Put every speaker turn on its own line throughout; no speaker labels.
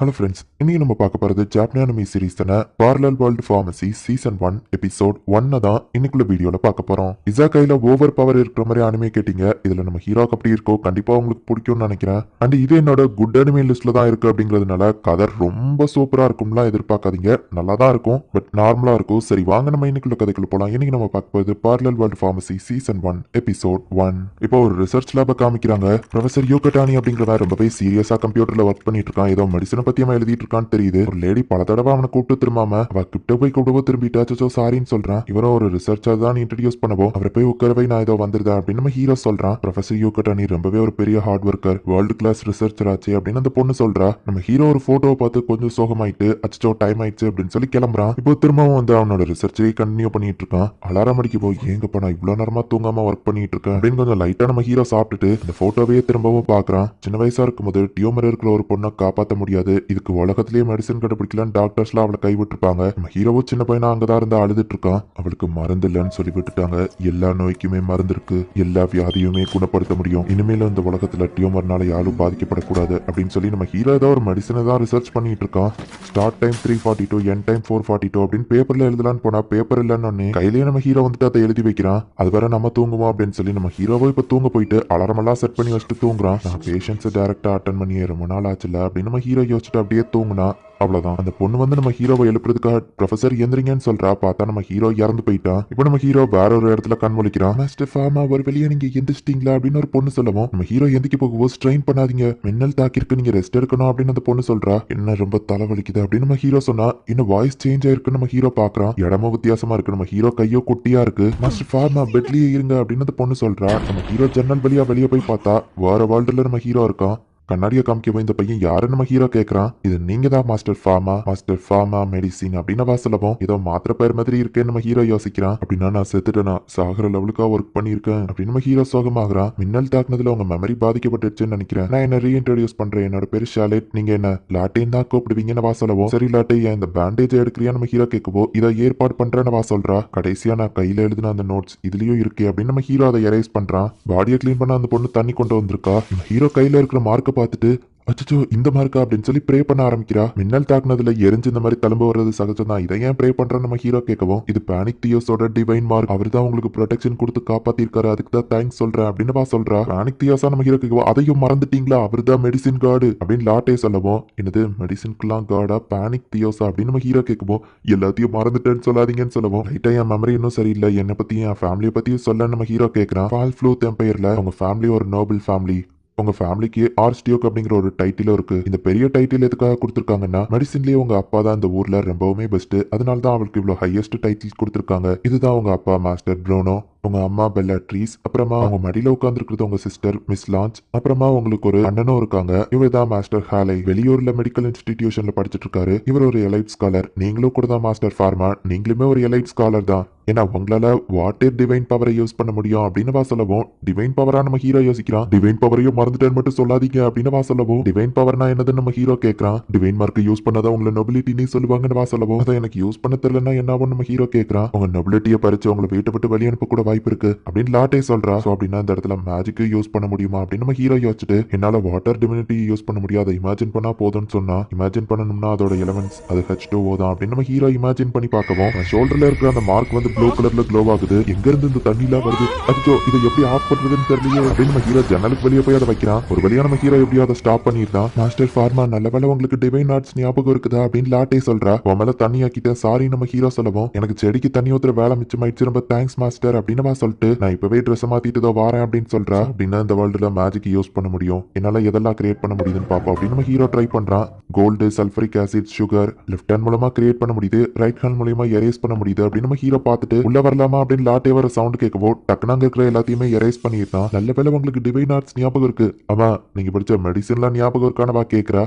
Hello friends, இன்னைக்கு நம்ம பார்க்க போகிறது ஜாப்பனி அனிமி சீரிஸ் தானே parallel world pharmacy season 1 episode 1 தான் இன்னைக்குள்ள வீடியோவில் பார்க்க போகிறோம். இசாகையில் ஓவர் பவர் இருக்கிற மாதிரி அனிமே கேட்டீங்க. இதில் நம்ம ஹீரோக்கு அப்படி இருக்கோ கண்டிப்பாக உங்களுக்கு பிடிக்கும்னு நினைக்கிறேன். அண்ட் இது என்னோட குட் அனிமே லிஸ்ட்டில் தான் இருக்குது அப்படிங்கிறதுனால கதை ரொம்ப சூப்பராக இருக்கும்லாம் எதிர்பார்க்காதீங்க. நல்லா தான் இருக்கும், பட் நார்மலாக இருக்கும். சரி வாங்க நம்ம இன்னைக்குள்ள கதைக்குள்ள போகலாம். இன்னைக்கு நம்ம பார்க்க போகிறது parallel world pharmacy season 1 episode 1. இப்போ ஒரு ரிசர்ச் லேபை காமிக்கிறாங்க. ப்ரொஃபசர் யூகட்டானி அப்படிங்கிறவன் ரொம்பவே சீரியஸாக கம்ப்யூட்டரில் ஒர்க் பண்ணிட்டு இருக்கான். ஏதோ மெடிசனை பத்தியமா எழுதிட்டு இருக்கான்னு தெரியுது. ஒரு லேடி பல தடவை அவனை கூப்பிட்டு திரும்பாம அவ கிட்ட போய் கூப்பிடவோ திரும்பிட்டாச்சோ சாரின்னு சொல்றான். இவரும் ஒரு ரிசர்ச்சர் தான் இன்ட்ரடியூஸ் பண்ணவோ அவரை போய் உட்காரவை நான் ஏதோ வந்துருதா அப்படின்னு நம்ம ஹீரோ சொல்றான். ப்ரொஃபசர் யூகட்டானி ரொம்பவே ஒரு பெரிய hard worker, world class researcher ஆச்சு அப்படின்னு அந்த பொண்ணு சொல்றா. நம்ம ஹீரோ ஒரு போட்டோவை பார்த்து கொஞ்சம் சோகமாயிட்டு அச்சோ டைம் ஆயிடுச்சு அப்படின்னு சொல்லி கிளம்புறான். இப்போ திரும்பவும் வந்து அவனோட ரிசர்ச்சரை கண்டினியூ பண்ணிட்டு இருக்கான். அலாரம் அடிக்க போய் ஏங்கப்பா நான் இவ்வளவு நேரமா தூங்காம ஒர்க் பண்ணிட்டு இருக்கேன் அப்படின்னு கொஞ்சம் லைட்டா நம்ம ஹீரோ சாப்பிட்டுட்டு அந்த போட்டோவையே திரும்பவும் பாக்குறான். சின்ன வயசா இருக்கும்போது டியூமர் இருக்கிற ஒரு பொண்ணை காப்பாற்ற முடியாது, இதுக்கு உலகத்திலேயே மெடிசன் கண்டுபிடிக்கலான்னு டாக்டர்ஸ்லாம் அவளை கைவிட்டுருப்பாங்க. நம்ம ஹீரோவும் சின்ன பையனா அங்கதான் இருந்து அழுதுட்டு இருக்கான். அவளுக்கு மருந்து இல்லைன்னு சொல்லி விட்டுட்டாங்க. எல்லா நோய்க்குமே மருந்து இருக்கு, எல்லா வியாதியுமே குணப்படுத்த முடியும். இனிமேல இந்த உலகத்துல டியூமர்னால யாரும் பாதிக்கப்படக்கூடாது அப்படின்னு சொல்லி நம்ம ஹீரோ ஏதோ ஒரு மெடிசனை தான் ரிசர்ச் பண்ணிட்டு இருக்கான். ஸ்டார்ட் டைம் 3:42, என் டைம் 4:42 அப்படின்னு பேப்பர்ல எழுதலான்னு போனா பேப்பர் இல்லைன்னு கையிலேயே நம்ம ஹீரோ வந்துட்டு அதை எழுதி வைக்கிறான். அது வரை நம்ம தூங்குவோம் அப்படின்னு சொல்லி நம்ம ஹீரோவை இப்ப தூங்க போயிட்டு அலாரம் எல்லாம் செட் பண்ணி வச்சுட்டு தூங்குறான். நான் பேஷன்ஸை டைரக்டா அட்டன் பண்ணி ரொம்ப நாள் ஆச்சுல அப்படின்னு நம்ம ஹீரோ யோசிச்சுட்டு அப்படியே தூங்குனா. அவ்வளவுதான். அந்த பொண்ணு வந்து நம்ம ஹீரோவை எழுப்புறதுக்காக ப்ரொஃபசர் எந்திரிங்கன்னு சொல்றா. பார்த்தா நம்ம ஹீரோ இறந்து போயிட்டான். இப்போ நம்ம ஹீரோ வேற ஒரு இடத்துல கண் முழிக்கிறான். மாஸ்டர் ஃபார்மா ஒரு வெளியே நீங்க எந்திரிச்சிட்டீங்களா அப்படின்னு ஒரு பொண்ணு சொல்லவும் நம்ம ஹீரோ எந்திரிக்க போகும்போது ஸ்ட்ரெயின் பண்ணாதீங்க, மின்னல் தாக்கிருக்கு, நீங்க ரெஸ்ட் எடுக்கணும் அப்படின்னு அந்த பொண்ணு சொல்றா. என்ன ரொம்ப தலைவலிக்குது அப்படின்னு நம்ம ஹீரோ சொன்னா. இன்னும் வாய்ஸ் சேஞ்ச் ஆயிருக்கு. நம்ம ஹீரோ பாக்குறான். இடமும் வித்தியாசமா இருக்கு. நம்ம ஹீரோ கையோ குட்டியா இருக்கு. மாஸ்டர் ஃபார்மா பெட்லயே இருங்க அப்படின்னு அந்த பொண்ணு சொல்றா. நம்ம ஹீரோ ஜன்னல் வழியா வெளியே போய் பார்த்தா வேற வேர்ல்டுல நம்ம ஹீரோ இருக்கான். கண்ணாடியை காமிக்க இந்த பையன் யாரு நம்ம ஹீரோ கேட்கறான். இது நீங்க தான் மாஸ்டர் ஃபார்மா மெடிசின் அப்படின்னு சொல்லவும் ஏதோ மாத்திர பேர் மாதிரி இருக்கேன்னு நம்ம ஹீரோ யோசிக்கிறான். அப்படின்னா நான் செத்துட்டேனா, சாகர லெவலுக்கா ஒர்க் பண்ணியிருக்கேன் அப்படின்னு நம்ம ஹீரோ சோகமாகறான். மின்னல் தாக்குனதுல உங்க மெமரி பாதிக்கப்பட்டுச்சுன்னு நினைக்கிறேன். நான் என்ன ரீஇன்ட்ரோடியூஸ் பண்றேன். என்னோட பேரு ஷாலேட், நீங்க என்ன லாட்டின் தான் கூப்பிடுவீங்கன்னு சொல்லவும் சரி லாட்டே ஏன் இந்த பேண்டேஜ் எடுக்கிறியா நம்ம ஹீரோ கேட்கவோ இதை ஏற்பாடு பண்றேன்னு சொல்றா. கடைசியா நான் கையில எழுதின அந்த நோட்ஸ் இதுலயும் இருக்கு அப்படின்னு நம்ம ஹீரோ அதை எரேஸ் பண்றான். பாடியை கிளீன் பண்ண அந்த பொண்ணு தண்ணி கொண்டு வந்திருக்கா. நம்ம ஹீரோ கையில இருக்கிற மார்க்கை பார்த்துட்டு அச்சோ இந்த மார்க்கா அப்படின்னு சொல்லி ப்ரே பண்ண ஆரம்பிக்கிறா. மின்னல் தாக்குனதுல எரிஞ்சு இந்த மாதிரி தழும்பு வர்றது சகஜம் தான், இதை ஏன் ப்ரே பண்ற நம்ம ஹீரோ கேட்கவும் இது பேனிக் தியோஸோட டிவைன் மார்க், அவர் தான் உங்களுக்கு ப்ரொடெக்ஷன் கொடுத்து காப்பாத்திருக்காரு, அதுக்கு தான் தேங்க்ஸ் சொல்றேன் அப்படின்னு சொல்றா. பேனிக் தியோஸா நம்ம ஹீரோ கேட்கவும் அதையும் மறந்துட்டீங்களா, அவர் தான் மெடிசின் கார்டு அப்படின்னு லாட்டே சொல்லவும் என்னது மெடிசின்க்குலாம் கார்டா பேனிக் தியோஸா அப்படின்னு நம்ம ஹீரோ கேட்கவும் எல்லாத்தையும் மறந்துட்டேன்னு சொல்லாதீங்கன்னு சொல்லவும் லைட்டா என் மெமரி இன்னும் சரியில்லை, என்னை பத்தியும் என் ஃபேமிலியை பத்தியும் சொல்ல நம்ம ஹீரோ கேட்கறான். ஃபால் ஃப்ளூத் எம்பையர்ல உங்க ஃபேமிலி ஒரு நோபல் ஃபேமிலி, உங்க ஃபேமிலிக்கு ஆர்ஸ்டியோக் அப்படிங்கிற ஒரு டைட்டிலும் இருக்கு. இந்த பெரிய டைட்டில் எதுக்காக கொடுத்துருக்காங்கன்னா மெடிசின்லயே உங்க அப்பா தான் இந்த ஊர்ல ரொம்பவுமே பெஸ்ட், அதனால தான் அவருக்கு இவ்வளவு ஹையஸ்ட் டைட்டில் கொடுத்துருக்காங்க. இதுதான் உங்க அப்பா மாஸ்டர் ப்ரூனோ, உங்க அம்மா பெல்லாட்ரீஸ், அப்புறமா உங்க மடியில உட்கார்ந்துருக்கிறது உங்க சிஸ்டர் மிஸ் லான்ச், அப்புறமா உங்களுக்கு ஒரு அண்ணனும் இருக்காங்க. இவர் தான் மாஸ்டர் ஹாலை, வெளியூர்ல மெடிக்கல் இன்ஸ்டிடியூஷன்ல படிச்சிட்டு இருக்காரு. இவர் ஒரு எலைட் ஸ்காலர். நீங்களும் கூட தான் மாஸ்டர் ஃபார்மா, நீங்களுமே ஒரு எலைட் ஸ்காலர் தான். ஏன்னா உங்களால வாட்டர் டிவைன் பவரை யூஸ் பண்ண முடியும் அப்படின்னு சொல்லவும் டிவைன் பவரா நம்ம ஹீரோ யோசிக்கிறான். டிவைன் பவரையும் மறந்துட்டேன்னு மட்டும் சொல்லாதீங்க அப்படின்னு சொல்லவும் டிவைன் பவர்னா என்னதுன்னு நம்ம ஹீரோ கேட்கறான். டிவைன் மார்க் யூஸ் பண்ணதான் உங்களை நொபிலிட்டின்னு சொல்லுவாங்கன்னு சொல்லவும் அதை எனக்கு யூஸ் பண்ண தெரியலன்னா என்னாவும் நம்ம ஹீரோ கேட்கறான். உங்க நொபிலிட்டியை பறிச்சு உங்களை வீட்டை விட்டு வெளியே அனுப்ப கூட வாய்ப்பு இருக்கு அப்படின்னு லாட்டே சொல்றா. சோ அப்படின்னா இந்த இடத்துல மேஜிக் யூஸ் பண்ண முடியுமா அப்படின்னு நம்ம ஹீரோ யோசிச்சுட்டு என்னால வாட்டர் டிவினிட்டி யூஸ் பண்ண முடியாது, இமேஜின் பண்ணா போதும்னு சொன்னா இமேஜின் பண்ணணும்னா அதோட எலமெண்ட்ஸ் அது H2O தான் அப்படின்னு நம்ம ஹீரோ இமேஜின் பண்ணி பார்க்கவும் ஷோல்டர்ல இருக்கிற அந்த மார்க் வந்து ப்ளூ கலர்ல க்ளோ ஆகுது. எங்க இருந்து இந்த தண்ணிலாம் வருது, அச்சோ இதை எப்படி ஆஃப் பண்றதுன்னு தெரியலையே அப்படின்னு நம்ம ஹீரோ ஜன்னலுக்கு வெளியே போய் அதை வைக்கிறான். ஒரு வழியா நம்ம ஹீரோ எப்படியோ அதை ஸ்டாப் பண்ணிருந்தான். மாஸ்டர் ஃபார்மா நல்ல வேலை உங்களுக்கு டிவைன் ஆர்ட்ஸ் ஞாபகம் இருக்குதா அப்படின்னு லாட்டே சொல்றா. உன் மேல தண்ணி ஆக்கிட்டேன் சாரி நம்ம ஹீரோ சொல்லவும் எனக்கு செடிக்கு தண்ணி ஊத்துற வேலை மிச்சமாயிடுச்சு, ரொம்ப தேங்க்ஸ் மாஸ்டர் அப்படின்னு சொல்லிட்டு நான் இப்பவே ட்ரெஸ் மாத்திட்டு வாரேன் அப்படின்னு சொல்றா. அப்படின்னா இந்த வேர்ல்டுல மேஜிக் யூஸ் பண்ண முடியும், என்னால எதெல்லாம் கிரியேட் பண்ண முடியுதுன்னு பாப்போம் அப்படின்னு நம்ம ஹீரோ ட்ரை பண்றான். Gold, sulphuric acid, sugar left hand மூலமா கிரியேட் பண்ண முடியுது, ரைட் ஹேண்ட் மூலமா எரேஸ் பண்ண முடியுது அப்படின்னு நம்ம ஹீரோ பார்த்துட்டு உள்ள வரலாமா அப்படின்னு லாட்டே வர சவுண்ட் கேட்கவோ டக்குனு அங்க இருக்கிற எல்லாத்தையுமே எரேஸ் பண்ணிட்டான். நல்ல வேலை உங்களுக்கு டிவைன் ஆர்ட்ஸ் ஞாபகம் இருக்கு, ஆமா நீங்க படிச்ச மெடிசின்லாம் ஞாபகம் இருக்கானவா கேட்கறா.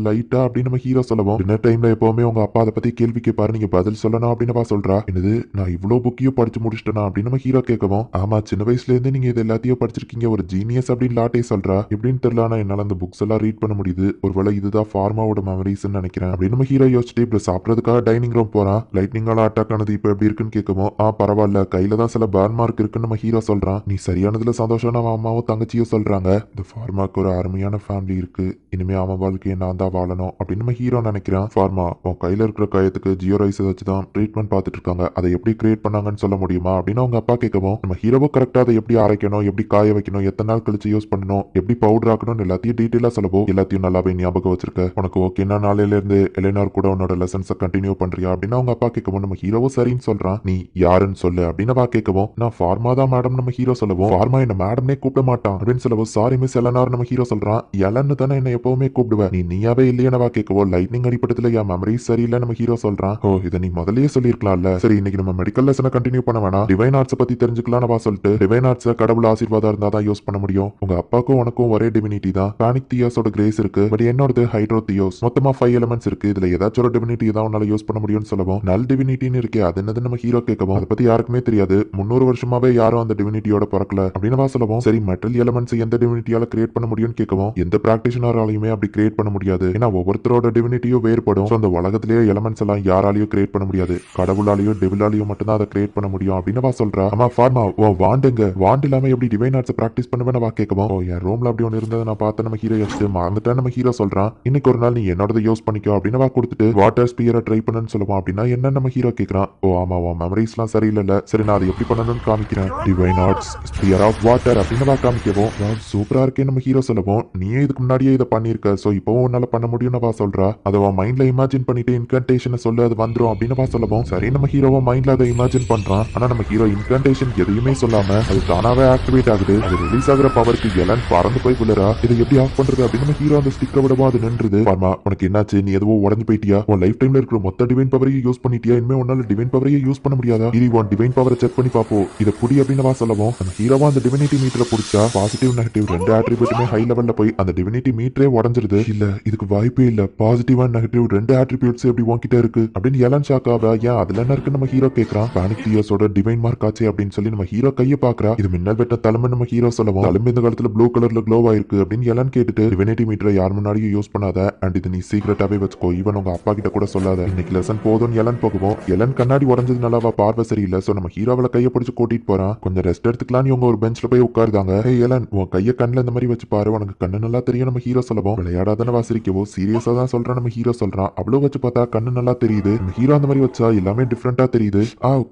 லைட்டா அப்படின்னு நம்ம ஹீரோ சொல்லவும் டின்னர் டைம்ல எப்பவுமே உங்க அப்பா அதை பத்தி கேள்வி கேட்பாரு, நீங்க பதில் சொல்லணும் அப்படின்னு சொல்றா. என்னது நான் இவ்வளவு புக்கையும் படிச்சு முடிச்சிட்டேனா அப்படின்னு நம்ம ஹீரோ கேட்கவும் ஆமா சின்ன வயசுல இருந்து நீங்க இது எல்லாத்தையும் படிச்சிருக்கீங்க, ஒரு ஜீனியஸ் அப்படின்னு லாட்டே சொல்றா. எப்படின்னு தெரியல ஆனா என்னால அந்த புக்ஸ் எல்லாம் ரீட் பண்ண முடியுது, ஒருவேளை இதுதான் ஃபார்மாவோட மெமரிஸ் நினைக்கிறேன் அப்படின்னு நம்ம ஹீரோ யோசிச்சுட்டு இப்ப சாப்பிட்றதுக்காக டைனிங் ரூம் போறான். லைட்னிங்கால அட்டாக் ஆனது இப்ப எப்படி இருக்குன்னு கேட்கவும் பரவாயில்ல கையில தான் சில பேர்ன் மார்க் இருக்குன்னு நம்ம ஹீரோ சொல்றான். நீ சரியானதுல சந்தோஷம் அவன் அம்மாவும் தங்கச்சியும் சொல்றாங்க. இந்த ஃபார்மாக்கு ஒரு அருமையான ஃபேமிலி இருக்கு, இனிமே அவன் வாழ்க்கையை நான் தான் வாழணும் அப்படின்னு நம்ம ஹீரோ நினைக்கிறான். ஃபார்மா உன் கையில இருக்கிற காயத்துக்கு ஜியோ ரைஸ் வச்சு தான் ட்ரீட்மெண்ட் பார்த்துட்டு இருக்காங்க, அதை எப்படி கிரியேட் பண்ணாங்கன்னு சொல்ல முடியுமா அப்படின்னு அவங்க அப்பா கேட்கவும் நம்ம ஹீரோவும் கரெக்டா அதை எப்படி அரைக்கணும், எப்படி காய வைக்கணும், எத்தனை நாள் கழிச்சு யூஸ் பண்ணணும், எப்படி பவுடர் ஆக்கணும் எல்லாத்தையும் டீட்டெயிலா சொல்லவும் எல்லாத்தையும் நல்லாவே ஞாபகம் வச்சிருக்க, உனக்கு ஓகேன்னா நாளையில இருந்து எலினார் கூட உன்னோட லெசன்ஸை கண்டினியூ பண்றியா அப்படின்னு அவங்க அப்பா கேட்கவும் நம்ம ஹீரோவும் சரின்னு சொல்றான். நீ யாருன்னு சொல்லு அப்படின்னு அவ கேட்கவும் நான் ஃபார்மா தான் மேடம் நம்ம ஹீரோ சொல்லவும் ஃபார்மா என்ன மேடம்னே கூப்பிட மாட்டான் அப்படின்னு சொல்லவும் சாரி மிஸ் எலனார் நம்ம ஹீரோ சொல்றான். எலன்னு தானே என்ன எப்பவுமே கூப்பிடுவேன், நீயாவே இல்லையா கேட்கவும் லைட்னிங் அடிப்படத்துல என் மெமரி சரியில்லை நம்ம ஹீரோ சொல்றான். ஓ இதை நீ முதல்லயே சொல்லிருக்கலாம்ல. சரி இன்னைக்கு நம்ம மெடிக்கல் லெசனை கண்டினியூ பண்ண வேணாம், டிவைன் ஆர்ட்ஸ் பத்தி தெரிஞ்சுக்கலாம் சொல்லிட்டு டிவைன் ஆர்ட்ஸ் கடவுள் ஆசீர்வாதம் இருந்தா தான் யூஸ் பண்ண முடியும். உங்க அப்பாக்கும் உனக்கும் ஒரே டிவினிட்டி தான், பானிக் தியோஸோட கிரேஸ் இருக்கு, பட் என்னோடது ஹைட்ரோ தியோஸ், மொத்தமா 5 எலிமெண்ட்ஸ் இருக்கு, இதுல ஏதாச்சும் ஒரு டிவினிட்டி தான் உன்னால யூஸ் பண்ண முடியும்னு சொல்லவும் நல் டிவினிட்டின்னு இருக்கே அது என்னது நம்ம ஹீரோ கேட்கவும் அதை பத்தி யாருக்குமே தெரியாது, 300 வருஷமாவே யாரும் அந்த டிவினிட்டியோட பிறக்கல அப்படின்னு சொல்லவும் சரி மெட்டல் எலிமெண்ட்ஸ் எந்த டிவினிட்டியால கிரியேட் பண்ண முடியும்னு கேட்கவும் எந்த பிராக்டிஷனராலையுமே அப்படி கிரியேட் பண்ண முடியாது, ஏன்னா ஒவ்வொருத்தரோட டிவினிட்டியும் வேறுபடும், அந்த உலகத்திலேயே எலிமெண்ட்ஸ் எல்லாம் யாராலையும் கிரியேட் பண்ண முடியாது, கடவுளாலையும் டெவிலாலையும் மட்டும் தான் அதை கிரியேட் பண்ண முடியும் அப்படின்னு சொல்றா. ஆமா ஃபார்மா ஓ வாண்டுங்க, வாண்டு இல்லாம எப்படி டிவைன் ஆர்ட்ஸ் பிராக்டிஸ் பண்ணுவேன்னு கேட்கவும் ஓ என் ரூம்ல அப்படி ஒன்று இருந்ததை நான் பார்த்து நம்ம ஹீரோ யோசிச்சு மறந்துட்டேன் நம்ம ஹீரோ சொல்றான். இன்னைக்கு ஒரு நாள் நீ என்னோட யூஸ் பண்ணிக்கோ அப்படின்னு கொடுத்துட்டு வாட்டர் ஸ்பியரை ட்ரை பண்ணுன்னு சொல்லுவான். அப்படின்னா என்ன நம்ம ஹீரோ கேட்கறான். ஓ ஆமா உன் மெமரிஸ்லாம் சரியில்லை, சரி நான் அதை எப்படி பண்ணணும்னு காமிக்கிறேன், divine arts sphere of water அப்படின்னு காமிக்கவும் சூப்பரா இருக்கே நம்ம ஹீரோ சொல்லவும் நீயே இதுக்கு முன்னாடியே இதை பண்ணிருக்க, சோ இப்பவும் உன்னால பண்ண முடியும்னு சொல்றா. அதை உன் மைண்ட்ல இமேஜின் பண்ணிட்டு இன்கன்டேஷனை சொல்லு அது வந்துரும் அப்படின்னு சொல்லவும் சரி நம்ம ஹீரோவும் மைண்ட்ல அதை இமேஜின் பண்றான். ஆனா நம்ம ஹீரோ இன்கன்டேஷன் எதையுமே சொல்லாம அது தானாவே ஆக்டிவேட் ஆகுது, அது ரிலீஸ் ஆகுற பவருக்கு எலன் பறந்து போய் விழுறா. இதை எப்படி ஆஃப் பண்றது அப்படின்னு நம்ம ஹீரோ அந்த ஸ்டிக்கரை விடவும் அது நின்றுது. பார்மா உனக்கு என்னாச்சு, நீ எதுவும் உடஞ்சு போயிட்டியா, உன் லைஃப் டைம்ல இருக்கிற மொத்த டிவைன் பவரையும் யூஸ் பண்ணிட்டியா, இனிமே உன்னால டிவைன் பவரையே யூஸ் பண்ண முடியாதா, இது உன் டிவைன் பவரை செக் பண்ணி பாப்போம், இதை புடி அப்படின்னு சொல்லவும் நம்ம ஹீரோவா அந்த டிவினிட்டி மீட்டரை பிடிச்சா பாசிட்டிவ் நெகட்டிவ் ரெண்டு ஆட்ரிபியூட்டுமே ஹை லெவல்ல போய் அந்த டிவினிட்டி மீட்டரே உடஞ்சிருது. இல்ல இதுக்கு வாய்ப்பே இல்ல, பாசிட்டிவ் அண்ட் நெகட்டிவ் ரெண்டு ஆட்ரிபியூட்ஸ் எப்படி உன்கிட்ட இருக்கு அப்படின்னு எலன் ஷாக் ஆவா. ஏன் அதுல என்ன இருக்கு நம்ம ஹீரோ கேட்கறான். பானிக் தியோஸோட டிவைன் மார்க் ஆச்சு அப்படின்னு சொல்லி நம்ம ஹீரோ கையை பாக்குறா. இது மின்னல் வெட்ட தலைமை நம்ம ஹீரோ சொல்லவும் தலைமை இந்த காலத்துல ப்ளூ கலர்ல க்ளோ ஆயிருக்கு அப்படின்னு எலன் கேட்டுட்டு டிவினிட்டி மீட்டரை யார் முன்னாடியும் யூஸ் பண்ணாத அண்ட் இது நீ சீக்கிரட்டாவே வச்சுக்கோ, ஈவன் உங்க அப்பா கிட்ட கூட சொல்லாத, இன்னைக்கு லெசன் போதும்னு எலன் போகவும் எலன் கண்ணாடி உடஞ்சதுனால அவ பார்வை சரியில்லை, சோ நம்ம ஹீரோவில கையை பிடிச்சு கூட்டிட்டு போறான். கொஞ்சம் ரெஸ்ட் எடுத்துக்கலாம் இவங்க ஒரு பெஞ்ச்ல போய் உட்காருதாங்க. ஹே எலன் உன் கையை கண்ணில் இந்த மாதிரி வச்சு பாரு, உனக்கு கண்ணு நல்லா தெரியும் நம்ம ஹீரோ சொல்லவும் விளையாடாதான வாசிரிக்கவோ சீரியஸா தான் சொல்றான் நம்ம ஹீரோ சொல்றான். அவ்வளவு வச்சு பார்த்தா கண்ணு நல்லா தெரியுது, நம்ம ஹீரோ அந்த மாதிரி வச்சா எல்லாமே டிஃப்ரெண்டா தெரியுது.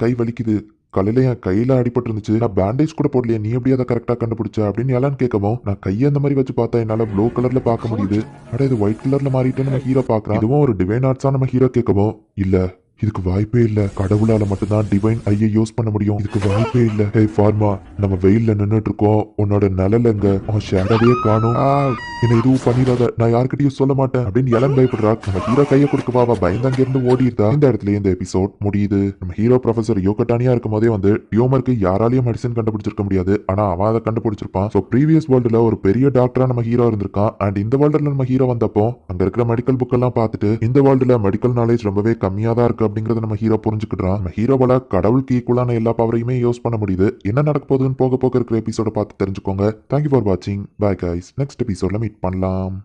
கை வலிக்குது, காலையில என் கையில அடிபட்டு இருந்துச்சு, நான் பேண்டேஜ் கூட போடலையே, நீ எப்படி அதை கரெக்டா கண்டுபிடிச்ச அப்படின்னு எல்லாம் கேட்கவும் நான் கையை அந்த மாதிரி வச்சு பார்த்தா என்னால ப்ளூ கலர்ல பார்க்க முடியுது, அட இது ஒயிட் கலர்ல மாறிட்டு நம்ம ஹீரோ பாக்குறான். இதுவும் ஒரு டிவைன் ஆர்ட்ஸா நம்ம ஹீரோ கேட்கவும் இல்ல இதுக்கு வாய்ப்பே இல்ல, கடவுளால மட்டும்தான் டிவைன் ஐயை யூஸ் பண்ண முடியும், இதுக்கு வாய்ப்பே இல்ல. ஹே ஃபார்மா நம்ம வெயில்ல நின்னுட்டு இருக்கோம், உன்னோட நிழலங்க அவன் ஷேடவே காணும், என்ன எதுவும் பண்ணிடாத, நான் யாருக்கிட்டையும் சொல்ல மாட்டேன் அப்படின்னு எலன் பயப்படுறா. நம்ம ஹீரோ கையை கொடுக்கவா அவ பயந்து அங்க இருந்து ஓடிடுதா. இந்த இடத்துல இந்த எபிசோட் முடியுது. நம்ம ஹீரோ ப்ரொஃபசர் யோகட்டானியா இருக்கும் போதே டியூமருக்கு யாராலையும் மெடிசன் கண்டுபிடிச்சிருக்க முடியாது, ஆனா அவன் அதை கண்டுபிடிச்சிருப்பான். சோ ப்ரீவியஸ் வேர்ல்டுல ஒரு பெரிய டாக்டரா நம்ம ஹீரோ இருந்திருக்கான். அண்ட் இந்த வேர்ல்டுல நம்ம ஹீரோ வந்தப்போ அங்க இருக்கிற மெடிக்கல் புக் எல்லாம் பார்த்துட்டு இந்த வேர்ல்டுல மெடிக்கல் நாலேஜ் ரொம்பவே கம்மியா தான் இருக்கு அப்படிங்கறத நம்ம ஹீரோ புரிஞ்சுக்கிட்டான். நம்ம ஹீரோவால கடவுளுக்கு ஈக்குவலான எல்லா பவரையுமே யூஸ் பண்ண முடியுது. என்ன நடக்க போகுதுன்னு போக இருக்கிற எபிசோட பார்த்து தெரிஞ்சுக்கோங்க. தேங்க்யூ ஃபார் வாட்சிங். பை கைஸ், நெக்ஸ்ட் எபிசோட்ல மீட் பண்ணலாம்.